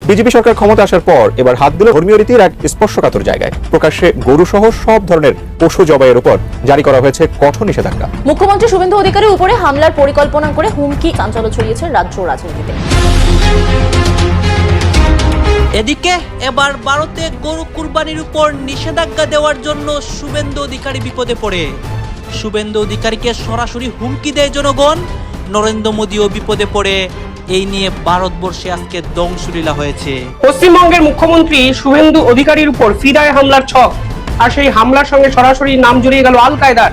BJP সরকার ক্ষমতা আসার পর এবার হাত দিল ধর্মীয় রীতির এক স্পর্শকাতর জায়গায়। প্রকাশ্যে গরু সহ সব ধরনের পশু জবাইয়ের উপর জারি করা হয়েছে কঠোর নিষেধাজ্ঞা। মুখ্যমন্ত্রী শুভেন্দু অধিকারীর উপরে হামলার পরিকল্পনা করে হুমকি চাঞ্চল্য ছড়িয়েছে রাজ্য রাজনীতিতে। এদিকে এবার ভারতে গরু কুরবানির উপর নিষেধাজ্ঞা দেওয়ার জন্য শুভেন্দু অধিকারী বিপদে পড়ে। শুভেন্দু অধিকারীকে সরাসরি হুমকি দেয় জনগণ। নরেন্দ্র মোদীও বিপদে পড়ে। এই নিয়ে ভারতবর্ষে আজকে ধ্বংসলীলা হয়েছে। পশ্চিমবঙ্গের মুখ্যমন্ত্রী শুভেন্দু অধিকারীর উপর ফিদায় হামলার ছক, আর সেই হামলার সঙ্গে সরাসরি নাম জড়িয়ে গেল আল কায়দার।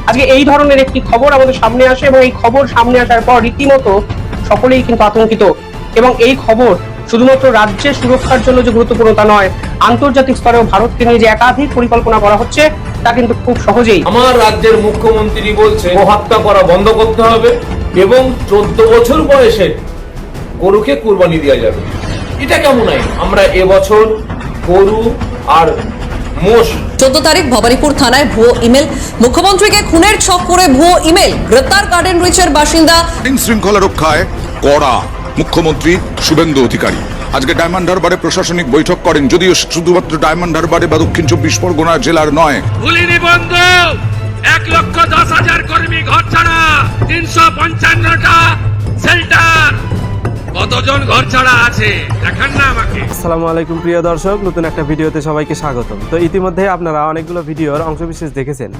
আজকে এই ধরনের একটি খবর আমাদের সামনে আসে এবং এই খবর সামনে আসার পর রীতিমতো সকলেই কিন্তু আতঙ্কিত। এবং এই খবর শুধুমাত্র রাজ্যের সুরক্ষার জন্য যে গুরুত্বপূর্ণ তা নয়, আন্তর্জাতিক স্তরেও ভারতকে নিয়ে যে একাধিক পরিকল্পনা করা হচ্ছে তা কিন্তু খুব সহজেই। আমার রাজ্যের মুখ্যমন্ত্রী বলছে হত্যা করা বন্ধ করতে হবে এবং 14 বছর বয়সে গরুকে কুরবানি দেওয়া যাবে। এটা কেমন আইন? আমরা এবছর গরু আর মোষ। 14 তারিখ ভবানীপুর থানায় ভুয়ো ইমেল, মুখ্যমন্ত্রীকে খুনের ছক করে ভুয়ো ইমেল, গ্রেপ্তার গার্ডেন রিচের বাসিন্দা। আইন শৃঙ্খলা রক্ষায় কড়া মুখ্যমন্ত্রী শুভেন্দু অধিকারী আজকে ডায়মন্ড হারবারে প্রশাসনিক বৈঠক করেন। যদিও শুধুমাত্র ডায়মন্ড হারবারে বা দক্ষিণ 24 পরগনা জেলার নয়, গুলিনি বন্ধ, 1,10,000 কর্মী ঘর ছাড়া, 355টা শেল্টার। কতজন ঘর ছাড়া আছে দেখান না আমাকে। আসসালামু আলাইকুম প্রিয় দর্শক, নতুন একটা ভিডিওতে সবাইকে স্বাগতম। তো ইতিমধ্যে আপনারা অনেকগুলো ভিডিওর অংশবিশেষ দেখেছেন,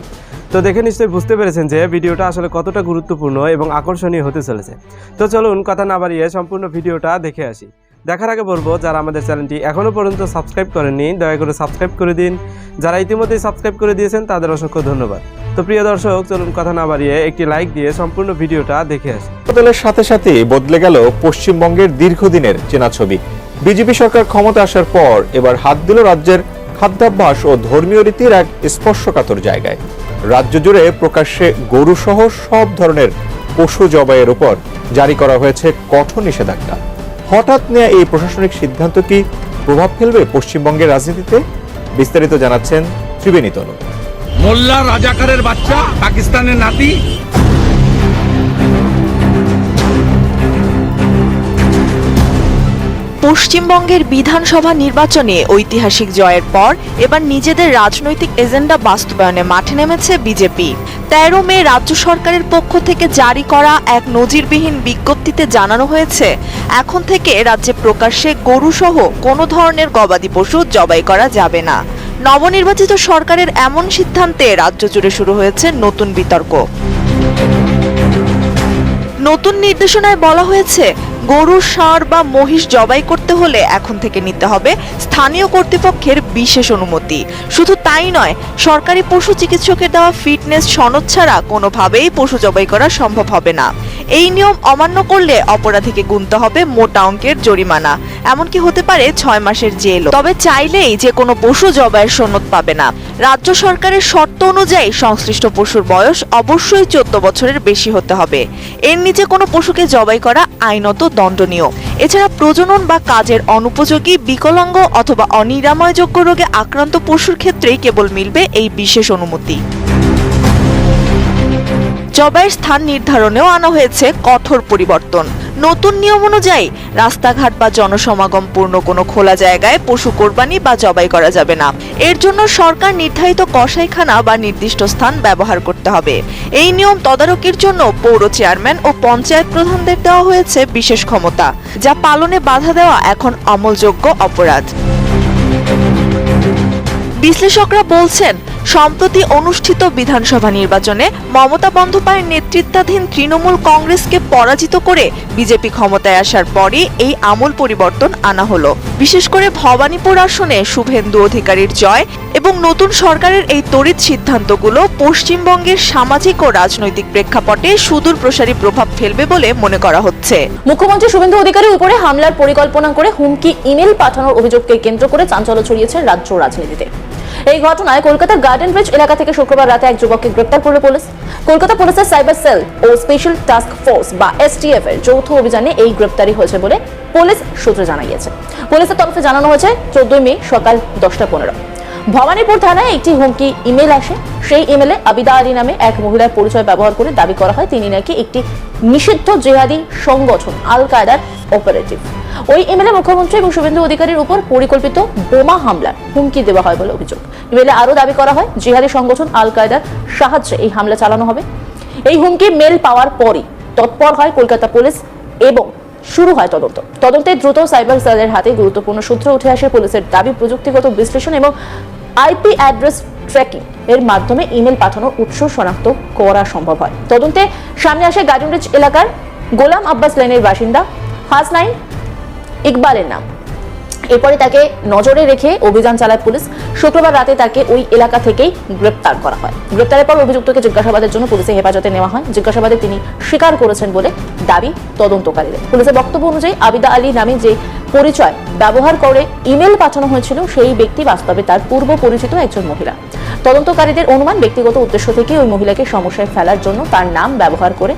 তো দেখে নিশ্চয়ই বুঝতে পেরেছেন যে ভিডিওটা আসলে কতটা গুরুত্বপূর্ণ এবং আকর্ষণীয় হতে চলেছে। তো চলুন কথা না বাড়িয়ে সম্পূর্ণ ভিডিওটা দেখে আসি। দেখার আগে বলবো, যারা আমাদের চ্যানেলটি এখনও পর্যন্ত সাবস্ক্রাইব করেননি দয়া করে সাবস্ক্রাইব করে দিন। যারা ইতিমধ্যেই সাবস্ক্রাইব করে দিয়েছেন তাদের অসংখ্য ধন্যবাদ। তো প্রিয় দর্শক, চলুন কথা না বাড়িয়ে একটি লাইক দিয়ে সম্পূর্ণ ভিডিওটা দেখে আসি। বদলের সাথে সাথে বদলে গেল পশ্চিমবঙ্গের দীর্ঘদিনের চেনা ছবি। বিজেপি সরকার ক্ষমতা আসার পর এবার হাত দিল রাজ্যের খাদ্যাভ্যাস ও ধর্মীয় রীতির এক স্পর্শকাতর জায়গায়। রাজ্য জুড়ে প্রকাশ্যে গরু সহ সব ধরনের পশু জবাইয়ের উপর জারি করা হয়েছে কঠোর নিষেধাজ্ঞা। হঠাৎ নেওয়া এই প্রশাসনিক সিদ্ধান্ত কি প্রভাব ফেলবে পশ্চিমবঙ্গের রাজনীতিতে? বিস্তারিত জানাচ্ছেন ত্রিবেণী তনু। মোল্লা রাজাকারের বাচ্চা, পাকিস্তানের নাতি। পশ্চিমবঙ্গের বিধানসভা নির্বাচনে ঐতিহাসিক জয়ের পর এবার নিজেদের রাজনৈতিক এজেন্ডা বাস্তবায়নে মাঠে নেমেছে বিজেপি। 13 মে রাজ্য সরকারের পক্ষ থেকে জারি করা এক নজিরবিহীন বিজ্ঞপ্তিতে জানানো হয়েছে, এখন থেকে রাজ্যে প্রকাশ্যে গরুসহ কোনো ধরনের গবাদি পশু জবাই করা যাবে না। নবনির্বাচিত সরকারের এমন সিদ্ধান্তে রাজ্য জুড়ে শুরু হয়েছে নতুন বিতর্ক। নতুন নির্দেশনায় বলা হয়েছে, গরু, ষাঁড় বা মহিষ জবাই করতে হলে এখন থেকে নিতে হবে স্থানীয় কর্তৃপক্ষের বিশেষ অনুমতি। শুধু তাই নয়, সরকারি পশু চিকিৎসকের দেওয়া ফিটনেস সনদ ছাড়া কোনোভাবেই পশু জবাই করা সম্ভব হবে না। এই নিয়ম অমান্য করলে অপরাধীকে গুনতে হবে মোটা অঙ্কের জরিমানা, এমনকি হতে পারে 6 মাসের জেল। তবে চাইলেই যে কোনো পশু জবাইয়ের সনদ পাবে না। রাজ্য সরকারের শর্ত অনুযায়ী সংশ্লিষ্ট পশুর বয়স অবশ্যই 14 বছরের বেশি হতে হবে। এর নিচে কোনো পশুকে জবাই করা আইনত দণ্ডনীয়। এছাড়া প্রজনন বা কাজের অনুপযোগী, বিকলাঙ্গ অথবা অনিরাময়যোগ্য রোগে আক্রান্ত পশুর ক্ষেত্রেই কেবল মিলবে এই বিশেষ অনুমতি। জবাইয়ের স্থান নির্ধারণেও আনা হয়েছে কঠোর পরিবর্তন। নতুন নিয়ম অনুযায়ী রাস্তাঘাট বা জনসমাগমপূর্ণ কোনো খোলা জায়গায় পশু কোরবানি বা জবাই করা যাবে না। এর জন্য সরকার নির্ধারিত কসাইখানা বা নির্দিষ্ট স্থান ব্যবহার করতে হবে। এই নিয়ম তদারকির জন্য পৌর চেয়ারম্যান ও পঞ্চায়েত প্রধানদের দেওয়া হয়েছে বিশেষ ক্ষমতা, যা পালনে বাধা দেওয়া এখন আমলযোগ্য অপরাধ। বিশ্লেষকরা বলছেন, সম্প্রতি অনুষ্ঠিত বিধানসভা নির্বাচনে মমতা বন্দ্যোপাধ্যায়ের নেতৃত্বাধীন তৃণমূল কংগ্রেসকে পরাজিত করে বিজেপি ক্ষমতায় আসার পরই এই আমূল পরিবর্তন আনা হলো। বিশেষ করে ভবানীপুর আসনে শুভেন্দু অধিকারীর জয় এবং নতুন সরকারের এই তড়িৎ সিদ্ধান্তগুলো পশ্চিমবঙ্গের সামাজিক ও রাজনৈতিক প্রেক্ষাপটে সুদূর প্রসারী প্রভাব ফেলবে বলে মনে করা হচ্ছে। মুখ্যমন্ত্রী শুভেন্দু অধিকারীর উপরে হামলার পরিকল্পনা করে হুমকি ইমেল পাঠানোর অভিযোগকে কেন্দ্র করে চাঞ্চল্য ছড়িয়েছে রাজ্য রাজনীতিতে। এই ঘটনায় কলকাতার গার্ডেন ব্রিজ এলাকা থেকে শুক্রবার রাতে এক যুবককে গ্রেপ্তার করল পুলিশ। কলকাতা পুলিশের সাইবার সেল ও স্পেশাল টাস্ক ফোর্স বা STF এর যৌথ অভিযানে এই গ্রেপ্তারি হয়েছে বলে পুলিশ সূত্রে জানা গিয়েছে। পুলিশের তরফে জানানো হয়েছে 14 মে সকাল 10:15 ভবানীপুর থানায় একটি হুমকি ইমেল আসে। সেই ইমেলে আবিদা আলী নামে এক মহিলার পরিচয় ব্যবহার করে দাবি করা হয় তিনি নাকি একটি নিষিদ্ধ জিহাদি সংগঠন আল কায়দার অপারেটিভ। ওই ইমেলে মুখ্যমন্ত্রী এবং শুভেন্দু অধিকারীর উপর পরিকল্পিত বোমা হামলার হুমকি দেওয়া হয় বলে অভিযোগ। ইমেলে আরো দাবি করা হয় জিহাদি সংগঠন আল কায়দার সাহায্যে এই হামলা চালানো হবে। এই হুমকি মেল পাওয়ার পরই তৎপর হয় কলকাতা পুলিশ এবং শুরু হয় তদন্ত। তদন্তে দ্রুত সাইবার সেলের হাতে গুরুত্বপূর্ণ সূত্র উঠে আসে। পুলিশের দাবি প্রযুক্তিগত বিশ্লেষণ এবং আইপি অ্যাড্রেস ট্র্যাকিং এর মাধ্যমে ইমেল পাঠানোর উৎস শনাক্ত করা সম্ভব হয়। তদন্তে সামনে আসে গার্ডেন রিচ এলাকার গোলাম আব্বাস লেনের বাসিন্দা হাসনাইন ইকবালের নাম। এরপরে তাকে নজরে রেখে অভিযান চালায় পুলিশ। শুক্রবার রাতে তাকে ওই এলাকা থেকেই গ্রেপ্তার করা হয়। গ্রেপ্তারের পর অভিযুক্তকে জিজ্ঞাসাবাদের জন্য পুলিশের হেফাজতে নেওয়া হয়। জিজ্ঞাসাবাদে তিনি স্বীকার করেছেন বলে দাবি তদন্তকারীদের। পুলিশের বক্তব্য অনুযায়ী আবিদা আলী নামে যে পরিচয় ব্যবহার করে ইমেল পাঠানো হয়েছিল সেই ব্যক্তি বাস্তবে তার পূর্ব পরিচিত একজন মহিলা। তদন্তকারীদের অনুমান ব্যক্তিগত উদ্দেশ্য থেকে ওই মহিলাকে সমস্যায় ফেলার জন্য তার নাম ব্যবহার করে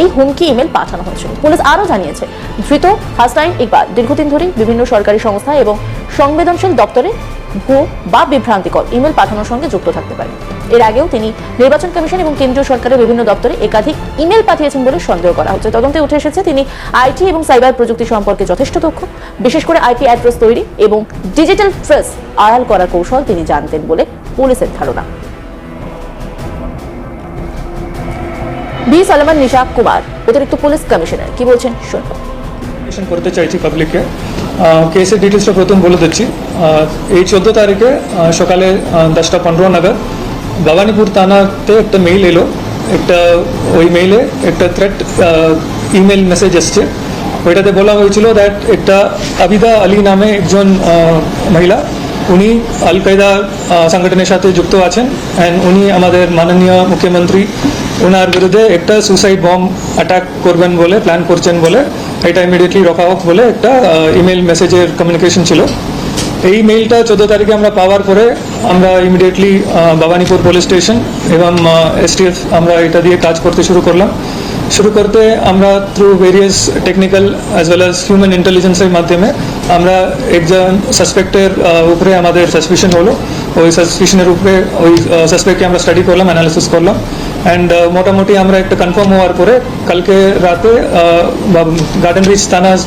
এই হুমকি ইমেল পাঠানো হয়েছিল। পুলিশ আরও জানিয়েছে, ধৃত হাসনাইন ইকবাল দীর্ঘদিন ধরে বিভিন্ন সরকারি সংস্থা এবং সংবেদনশীল দপ্তরে ভুয়ো বা বিভ্রান্তিকর ইমেল পাঠানোর সঙ্গে যুক্ত থাকতে পারে। এর আগেও তিনি নির্বাচন কমিশন এবং কেন্দ্রীয় সরকারের বিভিন্ন দপ্তরে একাধিক ইমেল পাঠিয়েছেন বলে সন্দেহ করা হচ্ছে। তদন্তে উঠে এসেছে তিনি আইটি এবং সাইবার প্রযুক্তি সম্পর্কে যথেষ্ট দক্ষ। বিশেষ করে আইপি অ্যাড্রেস তৈরি এবং ডিজিটাল ট্রেস আড়াল করার কৌশল তিনি জানতেন বলে পুলিশের ধারণা। বি সলমন নিশাক কুমার অতিরিক্ত পুলিশ কমিশনার কি বলছেন শুনব। করতে চাইছি পাবলিককে কেসের ডিটেলসটা প্রথম বলে দিচ্ছি। এই 14 তারিখে সকালে 10:15 নাগাদ ভবানীপুর থানাতে একটা মেইল এলো। ওই মেইলে একটা থ্রেট ইমেল মেসেজ এসছে। ওইটাতে বলা হয়েছিল দ্যাট একটা আবিদা আলী নামে একজন মহিলা, উনি আল কায়দা সংগঠনের সাথে যুক্ত আছেন অ্যান্ড উনি আমাদের মাননীয় মুখ্যমন্ত্রী ওনার বিরুদ্ধে একটা সুসাইড বম্ব অ্যাটাক করবেন বলে প্ল্যান করছেন বলে এটা ইমিডিয়েটলি রোকা হোক বলে একটা ইমেল মেসেজের কমিউনিকেশন ছিল। এই মেইলটা 14 তারিখে আমরা পাওয়ার পরে আমরা ইমিডিয়েটলি ভবানীপুর পুলিশ স্টেশন এবং এসটিএফ আমরা এটা দিয়ে কাজ করতে শুরু করতে আমরা through various technical as well as human ইন্টেলিজেন্সের মাধ্যমে আমরা একজন সাসপেক্টের উপরে আমাদের সাসপিশন হলো। ওই সাসপিশনের উপরে ওই সাসপেক্টকে আমরা স্টাডি করলাম, অ্যানালিসিস করলাম অ্যান্ড মোটামুটি আমরা একটা কনফার্ম হওয়ার পরে কালকে রাতে গার্ডেন রিচ থানার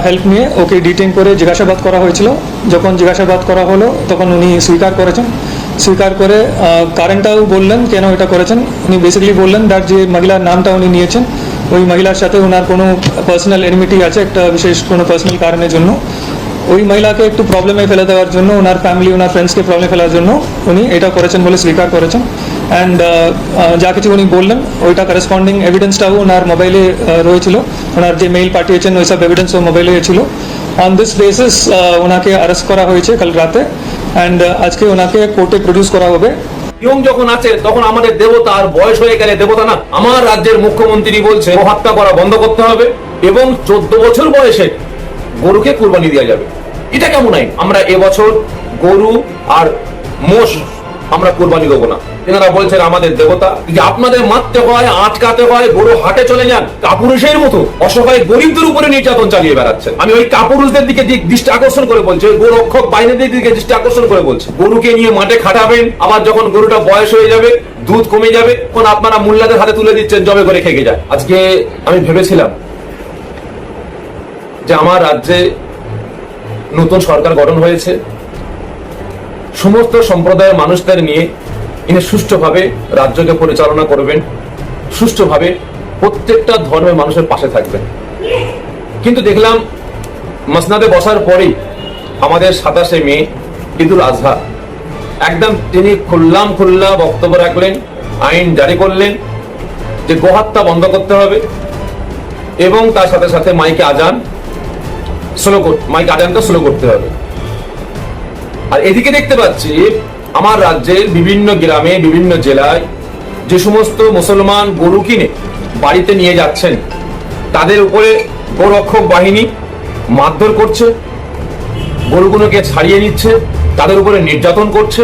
হেল্প নিয়ে ওকে ডিটেইন করে জিজ্ঞাসাবাদ করা হয়েছিল। যখন জিজ্ঞাসাবাদ করা হলো তখন উনি স্বীকার করে কারণটাও বললেন কেন এটা করেছেন। উনি বেসিক্যালি বললেন দ্যাট যে মহিলার নামটা উনি নিয়েছেন ওই মহিলার সাথে ওনার কোনো পার্সোনাল এনিমিটি আছে একটা বিশেষ কোনো পার্সোনাল কারণের জন্য। ওই মহিলাকে একটু প্রবলেমে ফেলে দেওয়ার জন্য ওনার ফ্যামিলি ওনার ফ্রেন্ডসকে প্রবলেমে ফেলার জন্য উনি এটা করেছেন বলে স্বীকার করেছেন। অ্যান্ড যা কিছু উনি বললেন ওইটা করেসপন্ডিং এভিডেন্সটাও ওনার মোবাইলে রয়েছিল। ওনার যে মেইল পাঠিয়েছেন ওই সব এভিডেন্সও মোবাইলে ছিল। অন দিস বেসিস ওনাকে অ্যারেস্ট করা হয়েছে কাল রাতে অ্যান্ড আজকে ওনাকে কোর্টে প্রডিউস করা হবে। ইয়ং যখন আছে তখন আমাদের দেবতা, আর বয়স হয়ে গেলে দেবতা না। আমার রাজ্যের মুখ্যমন্ত্রী বলছে হত্যা করা বন্ধ করতে হবে এবং 14 বছর বয়সে গরুকে কুরবানি দেওয়া যাবে। এটা কেমন আইন? আমরা এবছর গরু আর মোষ আমরা কুরবানি দেবো না। এনারা বলছেন আমাদের দেবতা, যে আপনাদের মারতে হয়, আটকাতে হয়, গরু হাটে চলে যান। কাপুরুষের মতো অসহায় গরিবদের উপরে নির্যাতন চালিয়ে বেড়াচ্ছেন। আমি ওই কাপুরুষদের দিকে দৃষ্টি আকর্ষণ করে বলছি, ওই গরু রক্ষক বাহিনীদের দিকে দৃষ্টি আকর্ষণ করে বলছি। গরুকে নিয়ে মাঠে খাটাবেন, আবার যখন গরুটা বয়স হয়ে যাবে, দুধ কমে যাবে, তখন আপনারা মোল্লাদের হাতে তুলে দিচ্ছেন জবে করে খেগে যায়। আজকে আমি ভেবেছিলাম যে আমার রাজ্যে নতুন সরকার গঠন হয়েছে, সমস্ত সম্প্রদায়ের মানুষদের নিয়ে ইনি সুষ্ঠুভাবে রাজ্যকে পরিচালনা করবেন, সুষ্ঠুভাবে প্রত্যেকটা ধর্মের মানুষের পাশে থাকবেন। কিন্তু দেখলাম মসনাদে বসার পরেই আমাদের 27শে মে ঈদুল আজহা একদম তিনি খোল্লা বক্তব্য রাখলেন, আইন জারি করলেন যে গোহত্যা বন্ধ করতে হবে এবং তার সাথে সাথে মাইকে আজানটা স্লো করতে হবে। আর এদিকে দেখতে পাচ্ছি আমার রাজ্যের বিভিন্ন গ্রামে বিভিন্ন জেলায় যে সমস্ত মুসলমান গরু কিনে বাড়িতে নিয়ে যাচ্ছেন তাদের উপরে গোরক্ষক বাহিনী মারধর করছে, গরুগুলোকে ছাড়িয়ে নিচ্ছে, তাদের উপরে নির্যাতন করছে।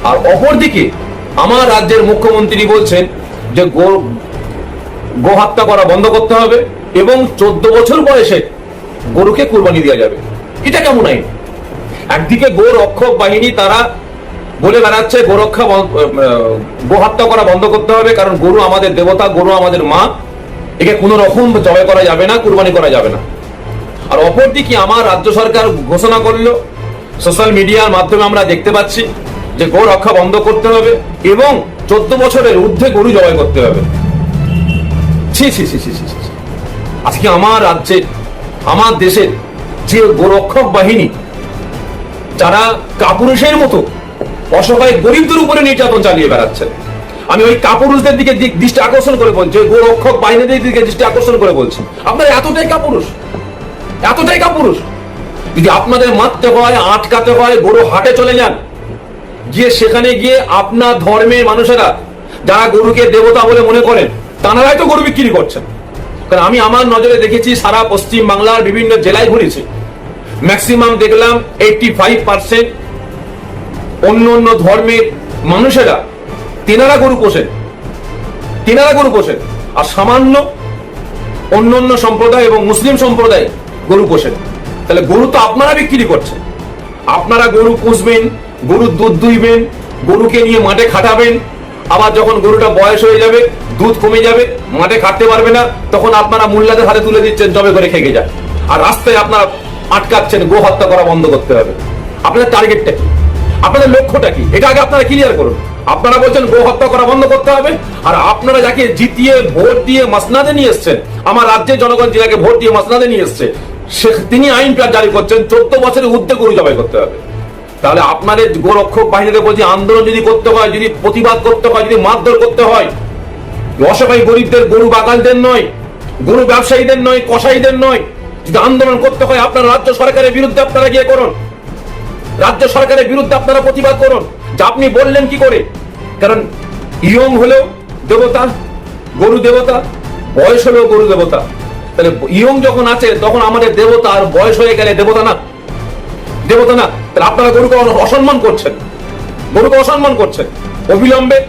আর অপরদিকে আমার রাজ্যের মুখ্যমন্ত্রী বলছেন যে গো হত্যা করা বন্ধ করতে হবে এবং 14 বছর বয়সে গরুকে কুরবানি দেওয়া যাবে। এটা কেমন আইন? একদিকে গো রক্ষক বাহিনী তারা বলে বেড়াচ্ছে গো হত্যা করা বন্ধ করতে হবে, কারণ গরু আমাদের দেবতা, গরু আমাদের মা, একে কোনো রকম জবাই করা যাবে না, কুরবানি করা যাবে না। আর অপরদিকে আমার রাজ্য সরকার ঘোষণা করলো, সোশ্যাল মিডিয়ার মাধ্যমে আমরা দেখতে পাচ্ছি যে গো রক্ষা বন্ধ করতে হবে এবং 14 বছরের ঊর্ধ্বে গরু জবাই করতে হবে। ছি ছি ছি ছি ছি ছি। আজকে আমার রাজ্যে, আমার দেশের যে গোরক্ষক বাহিনী, যারা কাপুরুষের মতো অসহায় গরিবদের উপরে নির্যাতন চালিয়ে বেড়াচ্ছে, আমি ওই কাপুরুষদের দিকে দৃষ্টি আকর্ষণ করে বলছি, ওই গোরক্ষক বাহিনীদের দিকে দৃষ্টি আকর্ষণ করে বলছি, আপনারা এতটাই কাপুরুষ, এতটাই কাপুরুষ। যদি আপনাদের মারতে হয়, আটকাতে হয়, গরু হাটে চলে যান, গিয়ে সেখানে গিয়ে আপনার ধর্মের মানুষেরা যারা গরুকে দেবতা বলে মনে করেন, তারাই তো গরু বিক্রি করছেন। কারণ আমি আমার নজরে দেখেছি, সারা পশ্চিম বাংলার বিভিন্ন জেলায় ঘুরেছি, ম্যাক্সিমাম দেখলাম 85% অন্য অন্য ধর্মের মানুষেরা তেনারা গরু পোষেন, তেনারা গরু পোষেন, আর সামান্য অন্য অন্য সম্প্রদায় এবং মুসলিম সম্প্রদায় গরু পোষেন। তাহলে গরু তো আপনারা বিক্রি করছেন। আপনারা গরু পুষবেন, গরুর দুধ দুইবেন, গরুকে নিয়ে মাঠে খাটাবেন, আবার যখন গরুটা বয়স হয়ে যাবে, দুধ কমে যাবে, মাঠে খাটতে পারবে না, তখন আপনারা মোল্লাদের হাতে তুলে দিচ্ছেন, জবে করে খেয়ে যায়। আর রাস্তায় আপনারা আটকাচ্ছেন, গো হত্যা করা বন্ধ করতে হবে। আপনাদের টার্গেটটা কি, আপনাদের লক্ষ্যটা কি, এটা আগে আপনারা ক্লিয়ার করুন। আপনারা বলছেন গো হত্যা করা বন্ধ করতে হবে, আর আপনারা যাকে জিতিয়ে ভোট দিয়ে মাসনাদে নিয়ে এসছেন, আমার রাজ্যের জনগণ যাকে ভোট দিয়ে মাসনাদে নিয়ে এসছে, তিনি আইন জারি করছেন 14 বছরের ঊর্ধ্বে গরু জবাই করতে হবে। তাহলে আপনাদের গোরক্ষক বাহিনীকে বলছি, আন্দোলন যদি করতে হয়, যদি প্রতিবাদ করতে হয়, যদি মারধর করতে হয়, অসহায় গরিবদের, গরু বাগানদের নয়, গরু ব্যবসায়ীদের নয়, কসাইদের নয়, যদি আন্দোলন করতে হয় আপনারা রাজ্য সরকারের বিরুদ্ধে আপনারা গিয়ে করুন, রাজ্য সরকারের বিরুদ্ধে আপনারা প্রতিবাদ করুন। যে আপনি বললেন কি করে, কারণ ইয়ং হলেও দেবতা, গরু দেবতা, বয়স হলেও গরু দেবতা। তাহলে ইয়ং যখন আছে তখন আমাদের দেবতা, আর বয়স হয়ে গেলে দেবতা না, দেবতা না। তাহলে আপনারা গরুকে অসম্মান করছেন, গরুকে অসম্মান করছেন। অবিলম্বে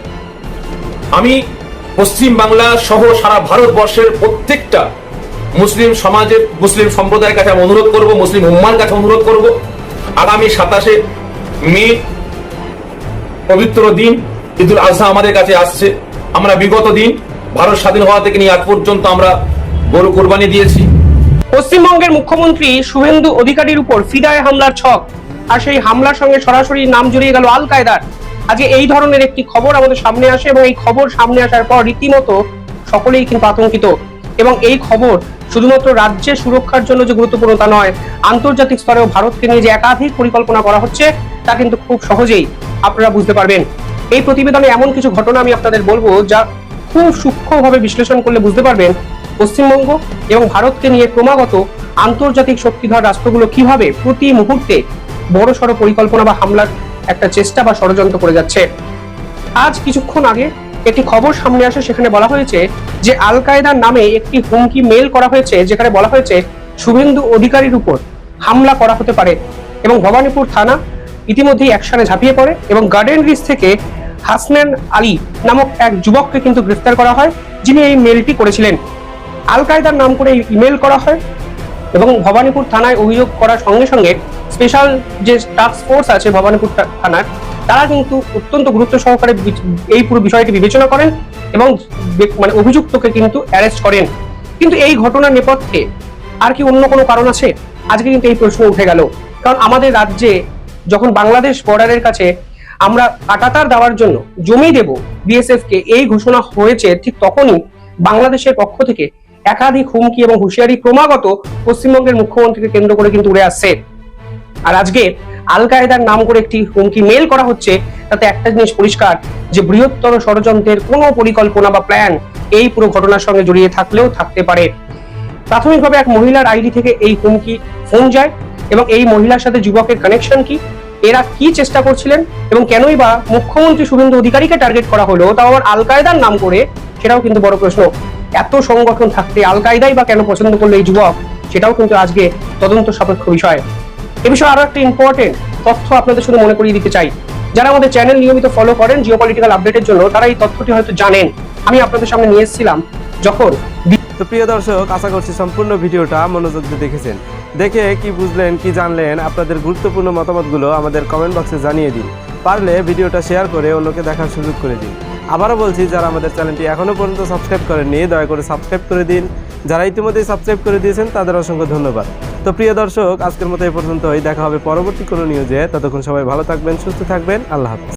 আমি পশ্চিম বাংলা সহ সারা ভারতবর্ষের প্রত্যেকটা মুসলিম সমাজের, মুসলিম সম্প্রদায়ের কাছে আমি অনুরোধ করব, মুসলিম উম্মার কাছে অনুরোধ করব, আগামী 27শে মে পবিত্র দিন ঈদুল আজহা আমাদের কাছে আসছে। আমরা বিগত দিন ভারত স্বাধীন হওয়া থেকে নিয়ে আজ পর্যন্ত আমরা গরু কোরবানি দিয়েছি। পশ্চিমবঙ্গের মুখ্যমন্ত্রী শুভেন্দু অধিকারীর উপর ফিদায় হামলার ছক, আর সেই হামলার সঙ্গে সরাসরি নাম জড়িয়ে গেল আল কায়দার। আজকে এই ধরনের একটি খবর আমাদের সামনে আসে, এবং এই খবর সামনে আসার পর রীতিমতো সকলেই কিন্তু আতঙ্কিত। এবং এই খবর শুধুমাত্র রাজ্যের সুরক্ষার জন্য যে গুরুত্বপূর্ণ তা নয়, আন্তর্জাতিক স্তরেও ভারতকে নিয়ে যে একাধিক পরিকল্পনা করা হচ্ছে তা কিন্তু খুব সহজেই আপনারা বুঝতে পারবেন। এই প্রতিবেদনে এমন কিছু ঘটনা আমি আপনাদের বলবো, যা খুব সূক্ষ্মভাবে বিশ্লেষণ করলে বুঝতে পারবেন পশ্চিমবঙ্গ এবং ভারতকে নিয়ে ক্রমাগত আন্তর্জাতিক শক্তিধর রাষ্ট্রগুলো কিভাবে প্রতি মুহূর্তে বড়সড় পরিকল্পনা বা হামলার একটা চেষ্টা বা ষড়যন্ত্র করে যাচ্ছে। আজ কিছুক্ষণ আগে একটি খবর সামনে আসে, সেখানে বলা হয়েছে যে আল কায়দার নামে একটি হুমকি মেল করা হয়েছে, যেখানে বলা হয়েছে শুভেন্দু অধিকারীর উপর হামলা করা হতে পারে। এবং ভবানীপুর থানা ইতিমধ্যেই অ্যাকশনে ঝাঁপিয়ে পড়ে এবং গার্ডেন রিচ থেকে হাসনান আলী নামক এক যুবককে কিন্তু গ্রেফতার করা হয়, যিনি এই মেলটি করেছিলেন। আল কায়দার নাম করে ইমেল করা হয় এবং ভবানীপুর থানায় অভিযোগ করার সঙ্গে সঙ্গে স্পেশাল যে টাস্ক ফোর্স আছে ভবানীপুর থানার, তারা কিন্তু অত্যন্ত গুরুত্ব সহকারে এই পুরো বিষয়টি বিবেচনা করেন এবং মানে অভিযুক্তকে কিন্তু অ্যারেস্ট করেন। কিন্তু এই ঘটনার নেপথ্যে আর কি অন্য কোনো কারণ আছে? আজকে কিন্তু এই প্রশ্ন উঠে গেল। কারণ আমাদের রাজ্যে যখন বাংলাদেশ বর্ডারের কাছে আমরা কাঁটাতার দেওয়ার জন্য জমি দেব বিএসএফ কে এই ঘোষণা হয়েছে, ঠিক তখনই বাংলাদেশের পক্ষ থেকে একাধিক হুমকি এবং হুঁশিয়ারি ক্রমাগত পশ্চিমবঙ্গের মুখ্যমন্ত্রীকে কেন্দ্র করে কিন্তু উড়ে আসছে। আর আজকে আল কায়দার নাম করে একটি হুমকি মেল করা হচ্ছে, তাতে একটা জিনিস পরিষ্কার যে বৃহত্তর ষড়যন্ত্রের কোনো পরিকল্পনা বা প্ল্যান এই পুরো ঘটনার সঙ্গে জড়িয়ে থাকলেও থাকতে পারে। প্রাথমিকভাবে এক মহিলার আইডি থেকে এই হুমকি ফোন যায়, এবং এই মহিলার সাথে যুবকের কানেকশন কি, এরা কি চেষ্টা করছিলেন এবং কেনই বা মুখ্যমন্ত্রী শুভেন্দু অধিকারীকে টার্গেট করা হলো, তাও আবার আল কায়দার নাম করে, সেটাও কিন্তু বড় প্রশ্ন। এত সংগঠন থাকতে আল কায়দাই বা কেন পছন্দ করলো এই যুবক, সেটাও কিন্তু আজকে তদন্ত সাপেক্ষ বিষয়। এ বিষয়ে আরো একটা ইম্পর্টেন্ট তথ্য আপনাদের শুধু মনে করিয়ে দিতে চাই। যারা আমাদের চ্যানেল নিয়মিত ফলো করেন জিওপলিটিক্যাল আপডেটের জন্য, তারা এই তথ্যটি হয়তো জানেন। আমি আপনাদের সামনে নিয়ে এসেছিলাম যখন। তো প্রিয় দর্শক, আশা করছি সম্পূর্ণ ভিডিওটা মনোযোগ দিয়ে দেখেছেন। দেখে কি বুঝলেন, কি জানলেন, আপনাদের গুরুত্বপূর্ণ মতামতগুলো আমাদের কমেন্ট বক্সে জানিয়ে দিন। পারলে ভিডিওটা শেয়ার করে অন্যকে দেখার সুযোগ করে দিন। আবারও বলছি, যারা আমাদের চ্যানেলটি এখনও পর্যন্ত সাবস্ক্রাইব করেননি, দয়া করে সাবস্ক্রাইব করে দিন। যারা ইতিমধ্যেই সাবস্ক্রাইব করে দিয়েছেন তাদের অসংখ্য ধন্যবাদ। তো প্রিয় দর্শক, আজকের মতো এই পর্যন্তই। দেখা হবে পরবর্তী কোনো নিউজে। ততক্ষণ সবাই ভালো থাকবেন, সুস্থ থাকবেন। আল্লাহ হাফেজ।